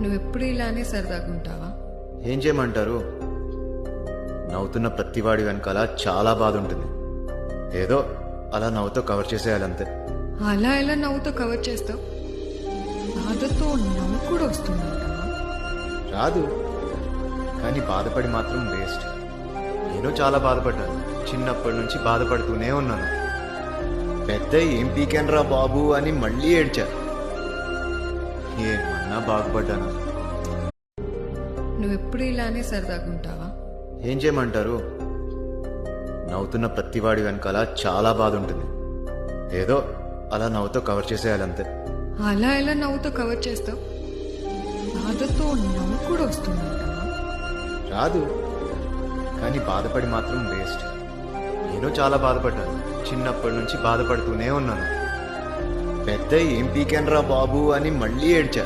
నువ్వెప్పుడు ఇలానే సరదాగుంటావా? ఏం చేయమంటారు, నవ్వుతున్న ప్రతివాడి వెనకాల చాలా బాధ ఉంటుంది. ఏదో అలా నవ్వుతో కవర్ చేసేయాలంతే. అలా ఎలా నవ్వుతో కవర్ చేస్తావు? బాధతో నవ్వు కూడా వస్తుందంటావా? రాదు, కానీ బాధపడి మాత్రం వేస్ట్. నేను చాలా బాధపడ్డాను, చిన్నప్పటి నుంచి బాధపడుతూనే ఉన్నాను. పెద్ద ఏం పీకెనరా బాబు అని మళ్ళీ ఏడ్చా. ఏమన్నా బాగుపడ్డాను. నువ్వెప్పుడు ఇలానే సరదాగుంటావా? ఏం చేయమంటారు, నవ్వుతున్న ప్రతివాడి వెనకాల చాలా బాధ ఉంటుంది. ఏదో అలా నవ్వుతో కవర్ చేసేయాలంతే. అలా ఎలా నవ్వుతో కవర్ చేస్తావు? బాధతో నవ్వు కూడా వస్తుందంటావా? రాదు, కానీ బాధపడి మాత్రం వేస్ట్. నేను చాలా బాధపడ్డాను, చిన్నప్పటి నుంచి బాధపడుతూనే ఉన్నాను. పెద్ద ఏం పీకెనరా బాబు అని మళ్ళీ ఏడ్చా.